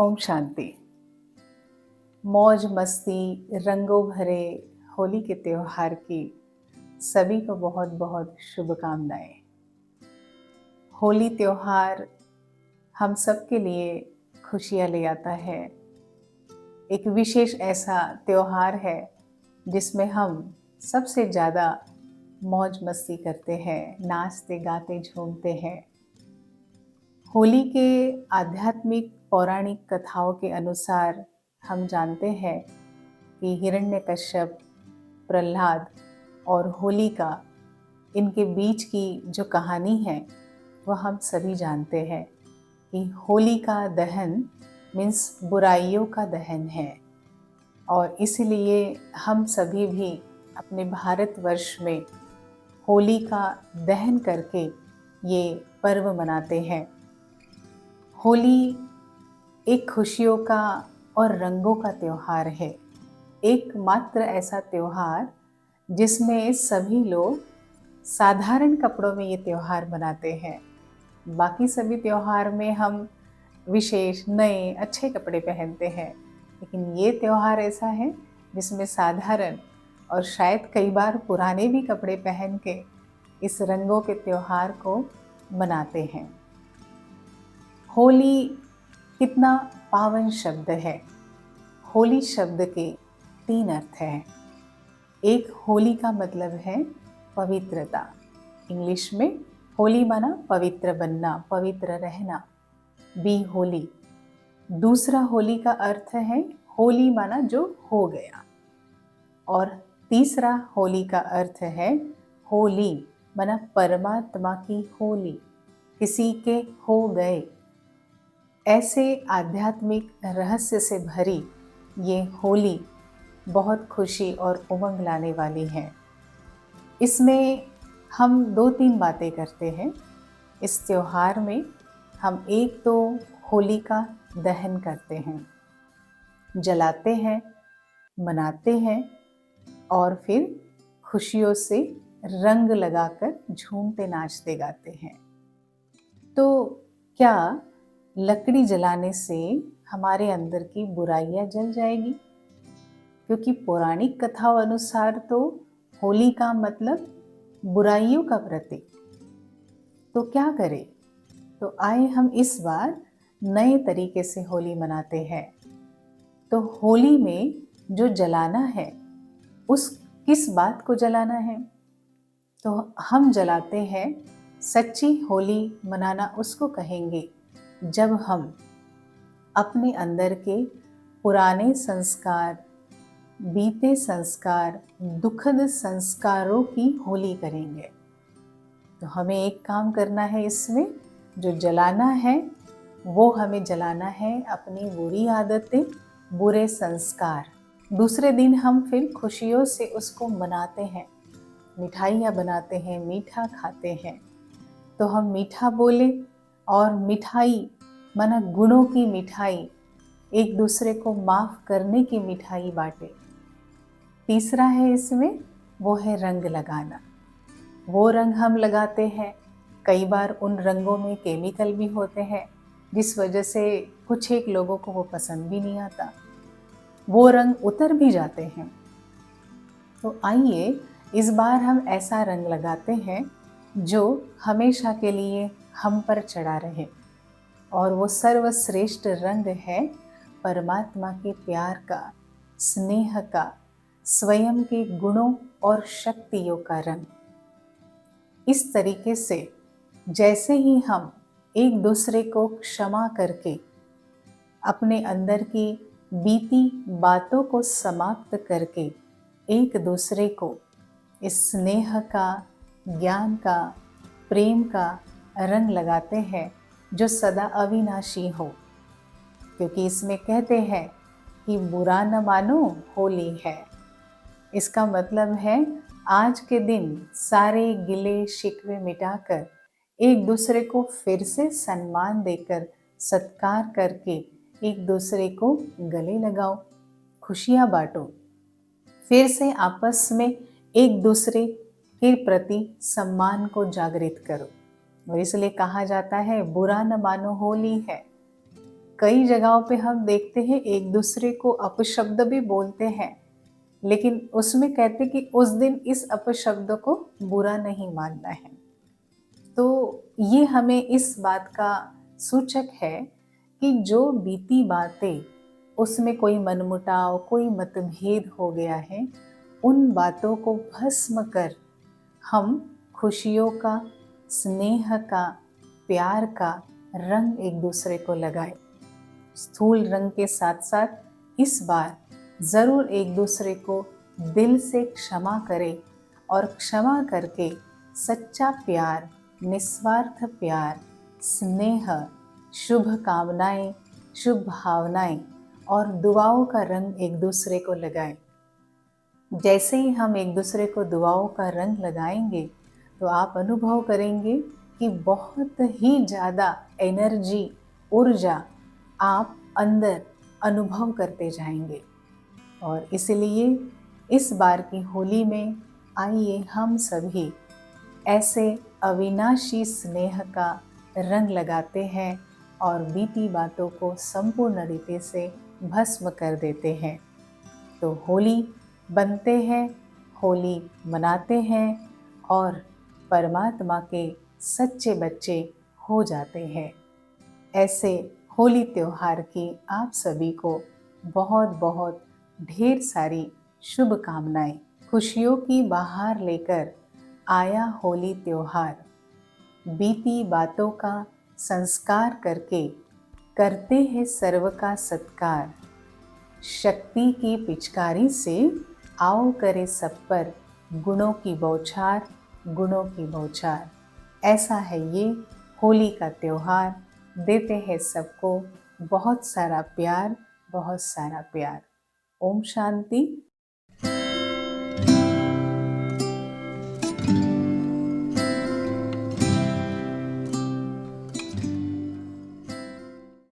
ओम शांति। मौज मस्ती रंगों भरे होली के त्योहार की सभी को बहुत बहुत शुभकामनाएं। होली त्योहार हम सब के लिए खुशियां ले आता है। एक विशेष ऐसा त्योहार है जिसमें हम सबसे ज़्यादा मौज मस्ती करते हैं, नाचते गाते झूमते हैं। होली के आध्यात्मिक पौराणिक कथाओं के अनुसार हम जानते हैं कि हिरण्यकश्यप, प्रहलाद और होलिका, इनके बीच की जो कहानी है वह हम सभी जानते हैं कि होली का दहन मीन्स बुराइयों का दहन है। और इसलिए हम सभी भी अपने भारतवर्ष में होली का दहन करके ये पर्व मनाते हैं। होली एक खुशियों का और रंगों का त्योहार है। एकमात्र ऐसा त्योहार जिसमें सभी लोग साधारण कपड़ों में ये त्योहार मनाते हैं। बाकी सभी त्योहार में हम विशेष नए अच्छे कपड़े पहनते हैं, लेकिन ये त्योहार ऐसा है जिसमें साधारण और शायद कई बार पुराने भी कपड़े पहन के इस रंगों के त्योहार को मनाते हैं। होली कितना पावन शब्द है। होली शब्द के 3 अर्थ हैं। एक, होली का मतलब है पवित्रता। इंग्लिश में होली माना पवित्र बनना, पवित्र रहना, बी होली। दूसरा होली का अर्थ है होली माना जो हो गया। और तीसरा होली का अर्थ है होली माना परमात्मा की होली, किसी के हो गए। ऐसे आध्यात्मिक रहस्य से भरी ये होली बहुत खुशी और उमंग लाने वाली है। इसमें हम 2-3 बातें करते हैं। इस त्योहार में हम एक तो होली का दहन करते हैं, जलाते हैं, मनाते हैं और फिर खुशियों से रंग लगाकर झूमते नाचते गाते हैं। तो क्या लकड़ी जलाने से हमारे अंदर की बुराइयां जल जाएगी? क्योंकि पौराणिक कथाओं अनुसार तो होली का मतलब बुराइयों का प्रतीक। तो क्या करें? तो आए हम इस बार नए तरीके से होली मनाते हैं। तो होली में जो जलाना है उस किस बात को जलाना है? तो हम जलाते हैं, सच्ची होली मनाना उसको कहेंगे जब हम अपने अंदर के पुराने संस्कार, बीते संस्कार, दुखद संस्कारों की होली करेंगे। तो हमें एक काम करना है, इसमें जो जलाना है वो हमें जलाना है अपनी बुरी आदतें, बुरे संस्कार। दूसरे दिन हम फिर खुशियों से उसको मनाते हैं, मिठाइयाँ बनाते हैं, मीठा खाते हैं। तो हम मीठा बोले और मिठाई माना गुणों की मिठाई, एक दूसरे को माफ करने की मिठाई बांटे। तीसरा है इसमें, वो है रंग लगाना। वो रंग हम लगाते हैं, कई बार उन रंगों में केमिकल भी होते हैं जिस वजह से कुछ एक लोगों को वो पसंद भी नहीं आता, वो रंग उतर भी जाते हैं। तो आइए इस बार हम ऐसा रंग लगाते हैं जो हमेशा के लिए हम पर चढ़ा रहे, और वो सर्वश्रेष्ठ रंग है परमात्मा के प्यार का, स्नेह का, स्वयं के गुणों और शक्तियों का रंग। इस तरीके से जैसे ही हम एक दूसरे को क्षमा करके अपने अंदर की बीती बातों को समाप्त करके एक दूसरे को इस स्नेह का, ज्ञान का, प्रेम का रंग लगाते हैं जो सदा अविनाशी हो। क्योंकि इसमें कहते हैं कि बुरा न मानो होली है। इसका मतलब है आज के दिन सारे गिले शिकवे मिटाकर एक दूसरे को फिर से सम्मान देकर, सत्कार करके एक दूसरे को गले लगाओ, खुशियाँ बांटो, फिर से आपस में एक दूसरे के प्रति सम्मान को जागृत करो। और इसलिए कहा जाता है बुरा न मानो होली है। कई जगहों पे हम देखते हैं एक दूसरे को अपशब्द भी बोलते हैं, लेकिन उसमें कहते कि उस दिन इस अपशब्द को बुरा नहीं मानना है। तो ये हमें इस बात का सूचक है कि जो बीती बातें, उसमें कोई मनमुटाव, कोई मतभेद हो गया है, उन बातों को भस्म कर हम खुशियों का, स्नेह का, प्यार का रंग एक दूसरे को लगाए। स्थूल रंग के साथ साथ इस बार ज़रूर एक दूसरे को दिल से क्षमा करें और क्षमा करके सच्चा प्यार, निस्वार्थ प्यार, स्नेह, शुभ कामनाएं, शुभ भावनाएं और दुआओं का रंग एक दूसरे को लगाएं। जैसे ही हम एक दूसरे को दुआओं का रंग लगाएंगे तो आप अनुभव करेंगे कि बहुत ही ज़्यादा एनर्जी, ऊर्जा आप अंदर अनुभव करते जाएंगे। और इसलिए इस बार की होली में आइए हम सभी ऐसे अविनाशी स्नेह का रंग लगाते हैं और बीती बातों को संपूर्ण रीति से भस्म कर देते हैं। तो होली बनते हैं, होली मनाते हैं और परमात्मा के सच्चे बच्चे हो जाते हैं। ऐसे होली त्योहार की आप सभी को बहुत बहुत ढेर सारी शुभकामनाएं। खुशियों की बहार लेकर आया होली त्योहार, बीती बातों का संस्कार करके करते हैं सर्व का सत्कार। शक्ति की पिचकारी से आओ करे सब पर गुणों की बौछार, गुणों की बौछार। ऐसा है ये होली का त्योहार। देते हैं सबको बहुत सारा प्यार, बहुत सारा प्यार। ओम शांति।